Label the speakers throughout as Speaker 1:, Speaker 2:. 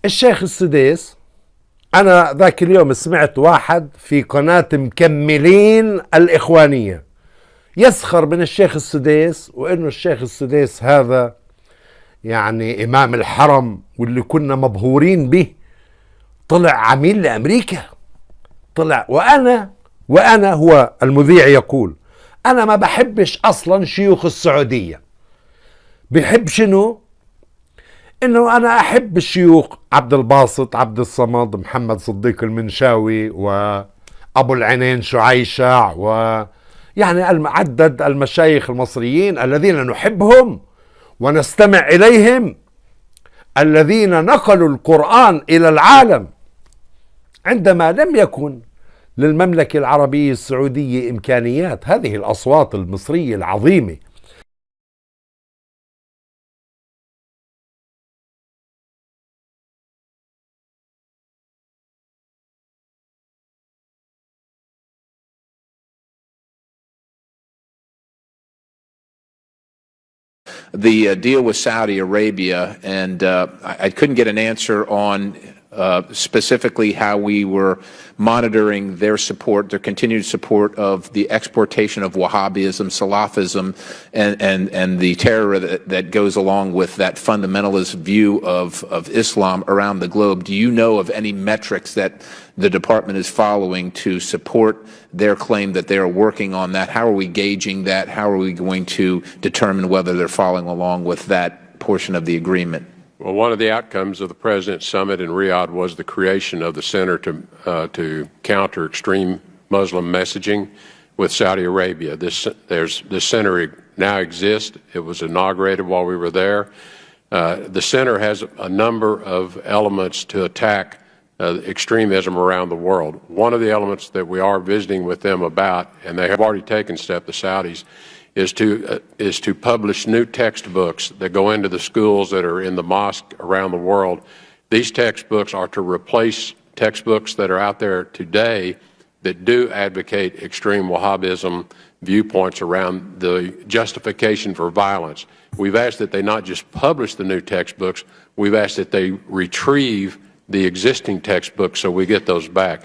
Speaker 1: الشيخ السديس، أنا ذاك اليوم سمعت واحد في قناة مكملين الإخوانية يسخر من الشيخ السديس، وإنه الشيخ السديس هذا يعني إمام الحرم واللي كنا مبهورين به طلع عميل لأمريكا. طلع وأنا هو المذيع يقول أنا ما بحبش أصلا شيوخ السعودية. بحب شنو؟ إنه أنا أحب الشيوخ عبد الباسط، عبد الصمد، محمد صديق المنشاوي، وأبو العينين شعيشع، ويعني المعدد المشايخ المصريين الذين نحبهم ونستمع إليهم، الذين نقلوا القرآن إلى العالم عندما لم يكن للمملكة العربية السعودية إمكانيات. هذه الأصوات المصرية العظيمة.
Speaker 2: The deal with Saudi Arabia, and I couldn't get an answer on specifically how we were monitoring their support, their continued support of the exportation of Wahhabism, Salafism, and the terror that goes along with that fundamentalist view of Islam around the globe. Do you know of any metrics that the department is following to support their claim that they are working on that? How are we gauging that? How are we going to determine whether they're following along with that portion of the agreement?
Speaker 3: Well, one of the outcomes of the President's Summit in Riyadh was the creation of the Center to counter extreme Muslim messaging with Saudi Arabia. This center now exists. It was inaugurated while we were there. The center has a number of elements to attack extremism around the world. One of the elements that we are visiting with them about, and they have already taken steps, the Saudis, is to publish new textbooks that go into the schools that are in the mosque around the world. These textbooks are to replace textbooks that are out there today that do advocate extreme Wahhabism viewpoints around the justification for violence. We've asked that they not just publish the new textbooks, we've asked that they retrieve the existing textbooks so we get those back.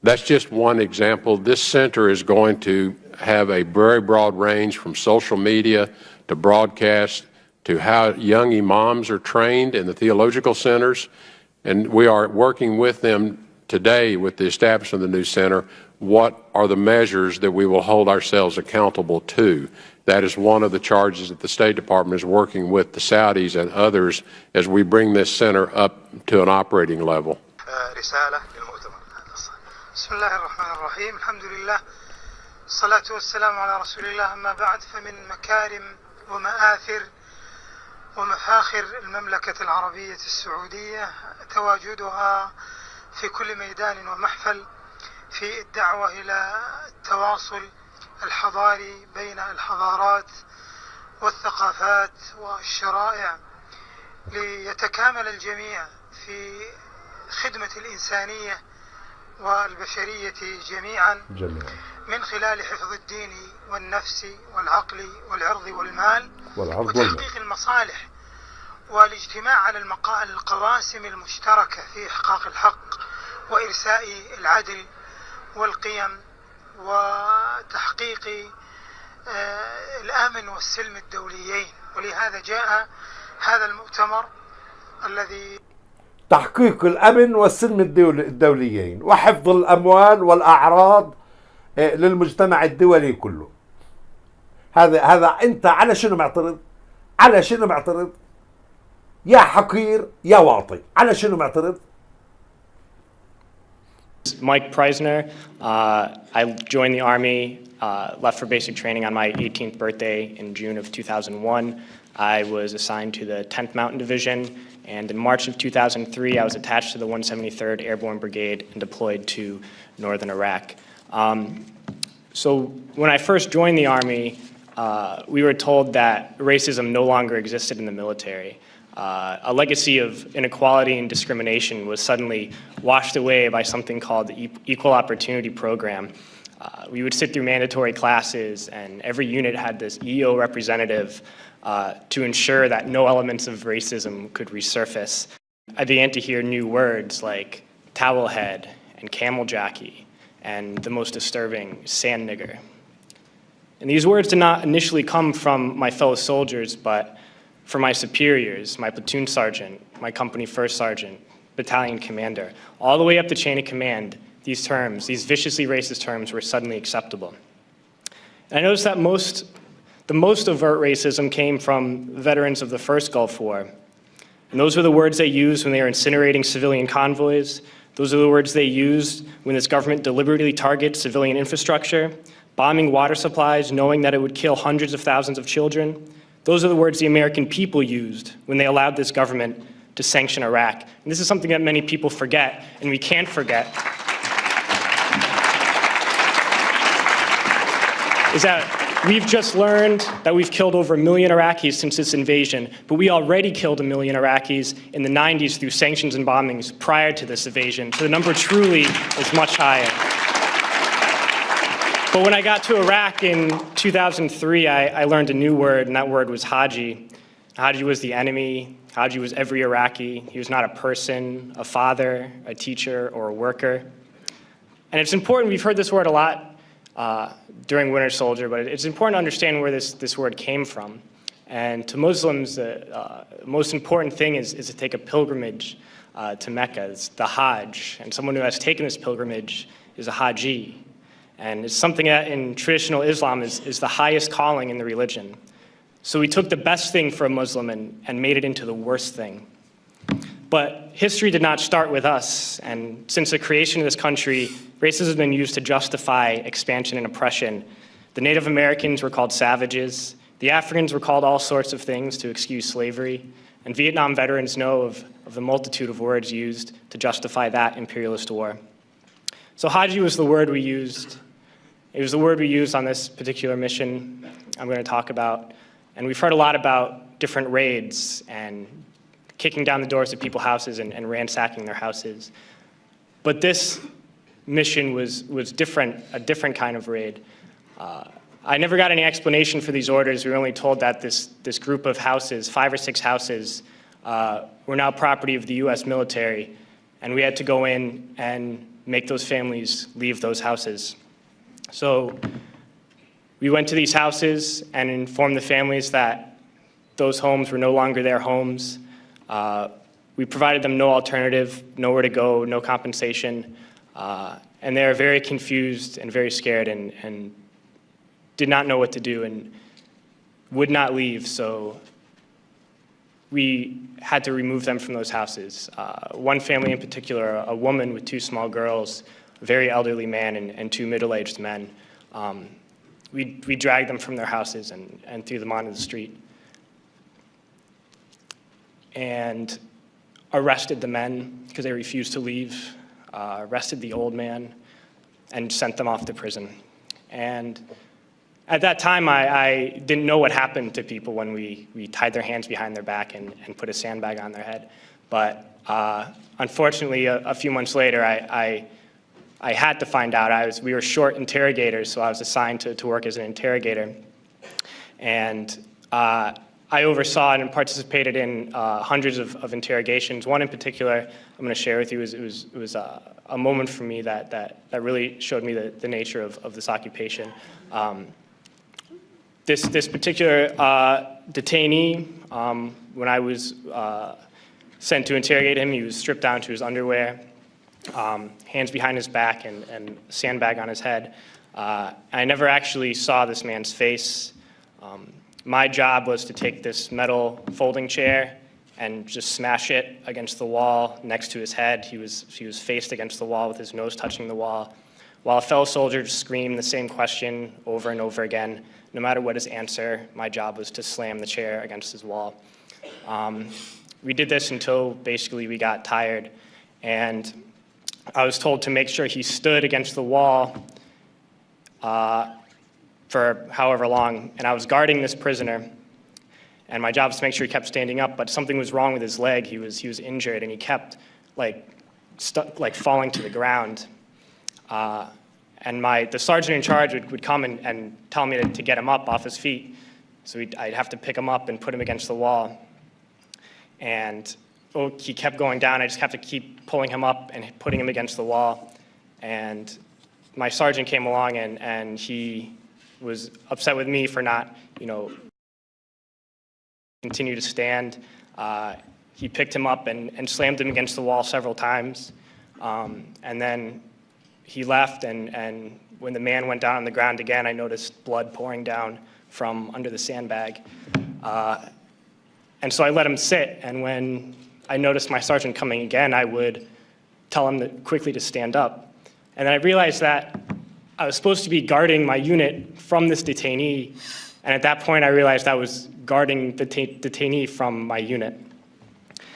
Speaker 3: That's just one example. This center is going to have a very broad range from social media to broadcast to how young imams are trained in the theological centers. And we are working with them today with the establishment of the new center. What are the measures that we will hold ourselves accountable to? That is one of the charges that the State Department is working with the Saudis and others as we bring this center up to an operating level.
Speaker 4: بسم الله الرحمن الرحيم. الحمد لله الصلاة والسلام على رسول الله. أما بعد، فمن مكارم ومآثر ومفاخر المملكة العربية السعودية تواجدها في كل ميدان ومحفل في الدعوة إلى التواصل الحضاري بين الحضارات والثقافات والشرائع ليتكامل الجميع في خدمة الإنسانية والبشرية جميعا من خلال حفظ الدين والنفس والعقل والعرض والمال وتحقيق المصالح والاجتماع على القواسم المشتركة في إحقاق الحق وإرساء العدل والقيم وتحقيق الأمن والسلم الدوليين. ولهذا جاء هذا المؤتمر الذي
Speaker 1: تحقيق الأمن والسلم الدوليين وحفظ الأموال والأعراض للمجتمع الدولي كله. هذا أنت على شنو معترض؟ على شنو معترض؟ يا حقير يا واطي، على شنو معترض؟
Speaker 5: Mike Preisner. I joined the Army, left for basic training on my 18th birthday in June of 2001. I was assigned to the 10th Mountain Division, and in March of 2003, I was attached to the 173rd Airborne Brigade and deployed to northern Iraq. So when I first joined the Army, we were told that racism no longer existed in the military. A legacy of inequality and discrimination was suddenly washed away by something called the Equal Opportunity Program. We would sit through mandatory classes, and every unit had this EO representative to ensure that no elements of racism could resurface. I began to hear new words like towel head and camel jockey and the most disturbing sand nigger. And these words did not initially come from my fellow soldiers, but from my superiors, my platoon sergeant, my company first sergeant, battalion commander. All the way up the chain of command, these terms, these viciously racist terms, were suddenly acceptable. And I noticed that the most overt racism came from veterans of the first Gulf War. And those were the words they used when they were incinerating civilian convoys. Those are the words they used when this government deliberately targets civilian infrastructure, bombing water supplies, knowing that it would kill hundreds of thousands of children. Those are the words the American people used when they allowed this government to sanction Iraq. And this is something that many people forget, and we can't forget, is that we've just learned that we've killed over 1 million Iraqis since this invasion, but we already killed 1 million Iraqis in the 90s through sanctions and bombings prior to this invasion. So the number truly is much higher. But when I got to Iraq in 2003, I learned a new word, and that word was Haji. Haji was the enemy. Haji was every Iraqi. He was not a person, a father, a teacher, or a worker. And it's important, we've heard this word a lot during Winter Soldier, but it's important to understand where this word came from. And to Muslims, the most important thing is to take a pilgrimage to Mecca. It's the Hajj. And someone who has taken this pilgrimage is a Haji. And it's something that in traditional Islam is the highest calling in the religion. So we took the best thing for a Muslim and made it into the worst thing. But history did not start with us, and since the creation of this country, racism has been used to justify expansion and oppression. The Native Americans were called savages, the Africans were called all sorts of things to excuse slavery, and Vietnam veterans know of the multitude of words used to justify that imperialist war. So Haji was the word we used. It was the word we used on this particular mission I'm going to talk about. And we've heard a lot about different raids and kicking down the doors of people's houses and ransacking their houses. But this mission was different, a different kind of raid. I never got any explanation for these orders. We were only told that this group of houses, 5 or 6 houses, were now property of the US military, and we had to go in and make those families leave those houses. So we went to these houses and informed the families that those homes were no longer their homes. We provided them no alternative, nowhere to go, no compensation. And they were very confused and very scared and did not know what to do and would not leave. So we had to remove them from those houses. One family in particular, a woman with 2 small girls, a very elderly man and 2 middle-aged men. We dragged them from their houses and threw them onto the street. And arrested the men because they refused to leave, arrested the old man, and sent them off to prison. And at that time, I didn't know what happened to people when we tied their hands behind their back and put a sandbag on their head. But unfortunately, a few months later, I had to find out. We were short interrogators, so I was assigned to work as an interrogator. And I oversaw and participated in hundreds of interrogations. One in particular I'm going to share with you. It was a moment for me that really showed me the nature of this occupation. This particular detainee, when I was sent to interrogate him, he was stripped down to his underwear, hands behind his back, and a sandbag on his head. I never actually saw this man's face. My job was to take this metal folding chair and just smash it against the wall next to his head. He was faced against the wall with his nose touching the wall, while a fellow soldier just screamed the same question over and over again. No matter what his answer, my job was to slam the chair against his wall. We did this until basically we got tired, and I was told to make sure he stood against the wall for however long, and I was guarding this prisoner, and my job was to make sure he kept standing up, but something was wrong with his leg. He was injured, and he kept falling to the ground. And the sergeant in charge would come and tell me to get him up off his feet. So I'd have to pick him up and put him against the wall. And he kept going down. I just have to keep pulling him up and putting him against the wall. And my sergeant came along and he was upset with me for not, continue to stand. He picked him up and slammed him against the wall several times. And then he left, and when the man went down on the ground again, I noticed blood pouring down from under the sandbag. And so I let him sit, and when I noticed my sergeant coming again, I would tell him quickly to stand up. And then I realized that I was supposed to be guarding my unit from this detainee, and at that point I realized I was guarding the detainee from my unit.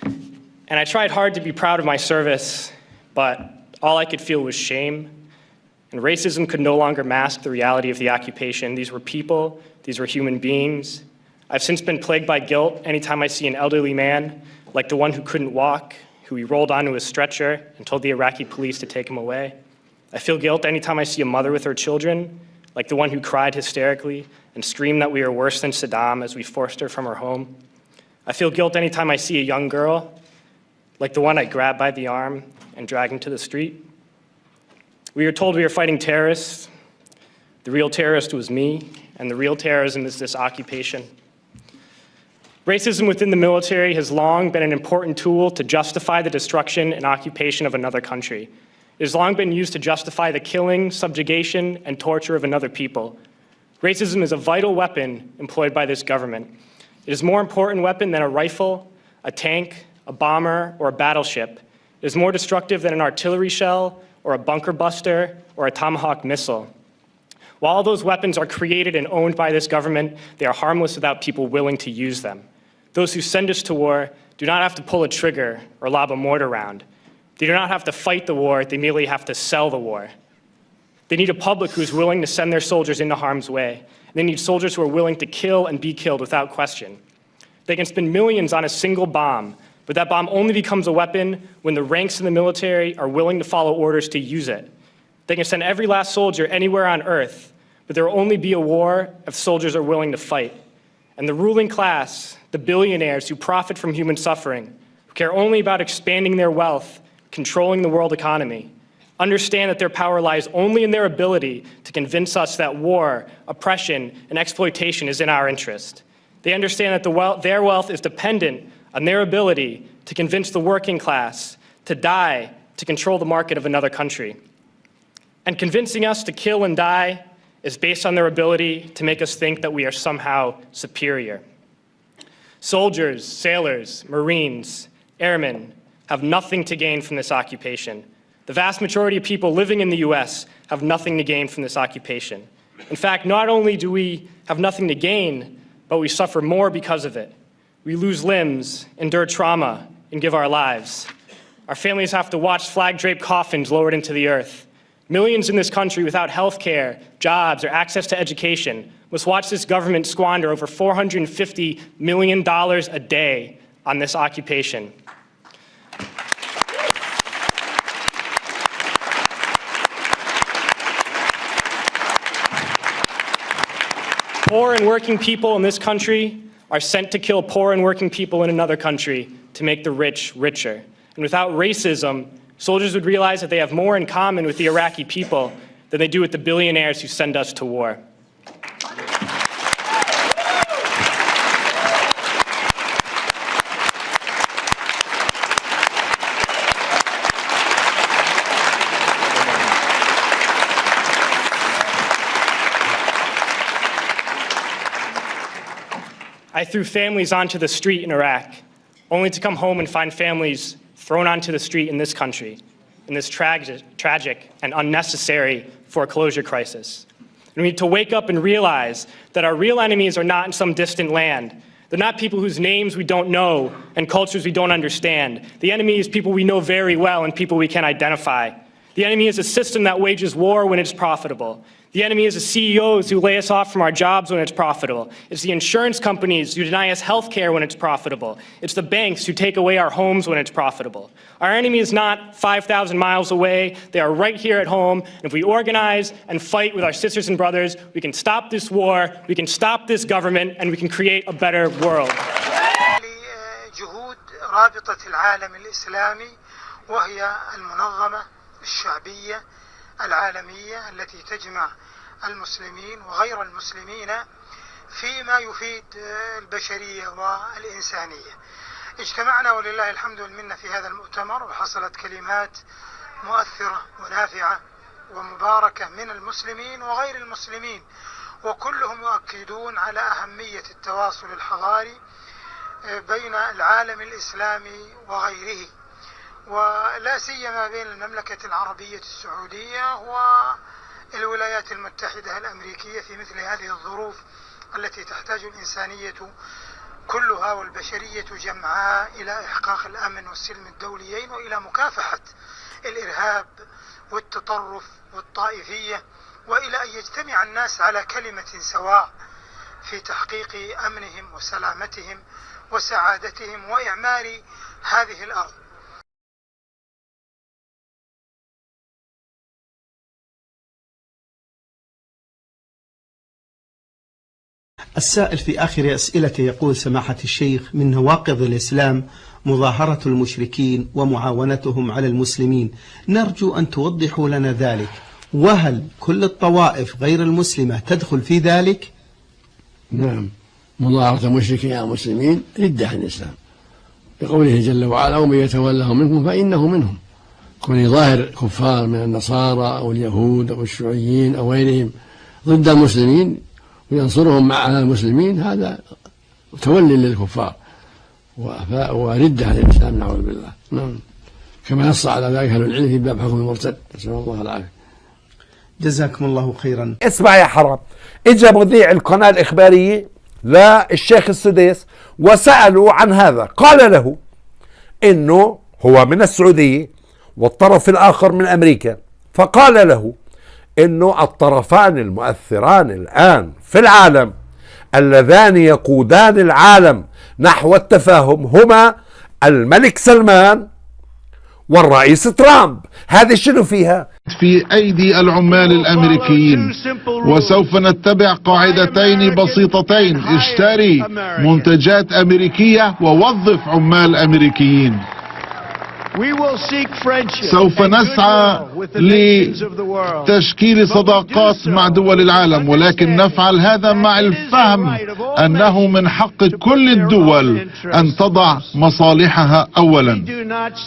Speaker 5: And I tried hard to be proud of my service, but all I could feel was shame. And racism could no longer mask the reality of the occupation. These were people, these were human beings. I've since been plagued by guilt anytime I see an elderly man, like the one who couldn't walk, who he rolled onto his stretcher and told the Iraqi police to take him away. I feel guilt anytime I see a mother with her children, like the one who cried hysterically and screamed that we are worse than Saddam as we forced her from her home. I feel guilt anytime I see a young girl, like the one I grabbed by the arm and dragged into the street. We were told we were fighting terrorists. The real terrorist was me, and the real terrorism is this occupation. Racism within the military has long been an important tool to justify the destruction and occupation of another country. It has long been used to justify the killing, subjugation, and torture of another people. Racism is a vital weapon employed by this government. It is a more important weapon than a rifle, a tank, a bomber, or a battleship. It is more destructive than an artillery shell, or a bunker buster, or a Tomahawk missile. While all those weapons are created and owned by this government, they are harmless without people willing to use them. Those who send us to war do not have to pull a trigger or lob a mortar round. They do not have to fight the war, they merely have to sell the war. They need a public who is willing to send their soldiers into harm's way. They need soldiers who are willing to kill and be killed without question. They can spend millions on a single bomb, but that bomb only becomes a weapon when the ranks in the military are willing to follow orders to use it. They can send every last soldier anywhere on earth, but there will only be a war if soldiers are willing to fight. And the ruling class, the billionaires who profit from human suffering, who care only about expanding their wealth, controlling the world economy, understand that their power lies only in their ability to convince us that war, oppression, and exploitation is in our interest. They understand that their wealth is dependent on their ability to convince the working class to die to control the market of another country. And convincing us to kill and die is based on their ability to make us think that we are somehow superior. Soldiers, sailors, Marines, airmen have nothing to gain from this occupation. The vast majority of people living in the US have nothing to gain from this occupation. In fact, not only do we have nothing to gain, but we suffer more because of it. We lose limbs, endure trauma, and give our lives. Our families have to watch flag-draped coffins lowered into the earth. Millions in this country without health care, jobs, or access to education must watch this government squander over $450 million a day on this occupation. Poor and working people in this country are sent to kill poor and working people in another country to make the rich richer. And without racism, soldiers would realize that they have more in common with the Iraqi people than they do with the billionaires who send us to war. I threw families onto the street in Iraq, only to come home and find families thrown onto the street in this country, in this tragic and unnecessary foreclosure crisis. And we need to wake up and realize that our real enemies are not in some distant land. They're not people whose names we don't know and cultures we don't understand. The enemy is people we know very well and people we can identify. The enemy is a system that wages war when it's profitable. The enemy is the CEOs who lay us off from our jobs when it's profitable. It's the insurance companies who deny us health care when it's profitable. It's the banks who take away our homes when it's profitable. Our enemy is not 5,000 miles away. They are right here at home. And if we organize and fight with our sisters and brothers, we can stop this war, we can stop this government, and we can create a better world.
Speaker 4: جهود رابطة العالم الإسلامي، وهي المنظمة الشعبية العالمية التي تجمع المسلمين وغير المسلمين فيما يفيد البشرية والإنسانية. اجتمعنا ولله الحمد والمنة في هذا المؤتمر، وحصلت كلمات مؤثرة ونافعة ومباركة من المسلمين وغير المسلمين، وكلهم يؤكدون على أهمية التواصل الحضاري بين العالم الإسلامي وغيره، ولا سيما بين المملكة العربية السعودية والولايات المتحدة الأمريكية في مثل هذه الظروف التي تحتاج الإنسانية كلها والبشرية جمعاء إلى إحقاق الأمن والسلم الدوليين وإلى مكافحة الإرهاب والتطرف والطائفية، وإلى أن يجتمع الناس على كلمة سواء في تحقيق أمنهم وسلامتهم وسعادتهم وإعمار هذه الأرض.
Speaker 6: السائل في آخر أسئلته يقول: سماحة الشيخ، من نواقض الإسلام مظاهرة المشركين ومعاونتهم على المسلمين، نرجو أن توضحوا لنا ذلك، وهل كل الطوائف غير المسلمة تدخل في ذلك؟
Speaker 7: نعم، مظاهرة المشركين على المسلمين ردة عن الإسلام، بقوله جل وعلا: ومن يتولهم منكم فإنه منهم. كون يظاهر كفار من النصارى أو اليهود أو الشيوعيين أو غيرهم ضد المسلمين وينصرهم على المسلمين، هذا تولي للكفار وردة عن الإسلام، نعوذ بالله. نعم، كما نص على ذلك أهل العلم في باب حكم المرتد، نسأل الله العافية.
Speaker 6: جزاكم الله خيرا.
Speaker 1: اسمع يا حرام، اجى مذيع القناة الإخبارية للشيخ السديس وسألوا عن هذا، قال له إنه هو من السعودية والطرف الآخر من أمريكا، فقال له إنه الطرفان المؤثران الآن في العالم اللذان يقودان العالم نحو التفاهم هما الملك سلمان والرئيس ترامب. هذه شنو فيها؟
Speaker 8: في أيدي العمال الأمريكيين، وسوف نتبع قاعدتين بسيطتين: اشتري منتجات أمريكية ووظف عمال أمريكيين. سوف نسعى لتشكيل صداقات مع دول العالم، ولكن نفعل هذا مع الفهم أنه من حق كل الدول أن تضع مصالحها أولا.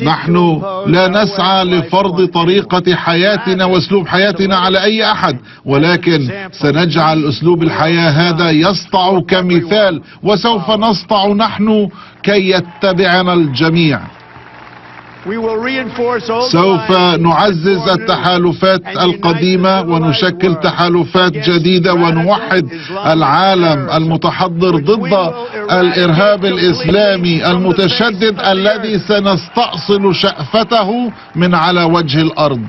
Speaker 8: نحن لا نسعى لفرض طريقة حياتنا واسلوب حياتنا على أي أحد، ولكن سنجعل أسلوب الحياة هذا يسطع كمثال، وسوف نسطع نحن كي يتبعنا الجميع. سوف نعزز التحالفات القديمة ونشكل تحالفات جديدة، ونوحد العالم المتحضر ضد الإرهاب الإسلامي المتشدد الذي سنستأصل شأفته من على وجه الأرض.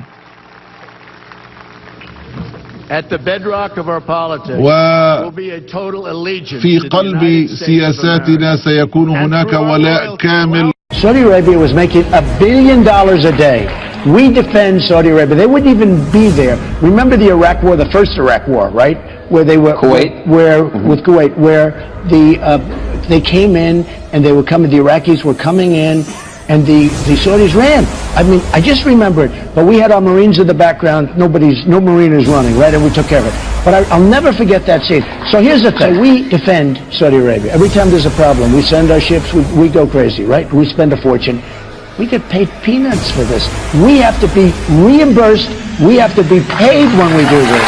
Speaker 8: وفي قلب سياساتنا سيكون هناك ولاء كامل.
Speaker 9: Saudi Arabia was making $1 billion a day. We defend Saudi Arabia. They wouldn't even be there. Remember the Iraq War, the first Iraq War, right? Where they were Kuwait, with Kuwait, where they came in and they were coming. The Iraqis were coming in, and the Saudis ran. I mean, I just remember it. But we had our Marines in the background. No Marine is running, right? And we took care of it. But I'll never forget that scene. So here's the thing: we defend Saudi Arabia. Every time there's a problem, we send our ships. We go crazy, right? We spend a fortune. We get paid peanuts for this. We have to be reimbursed. We have to be paid when we do this.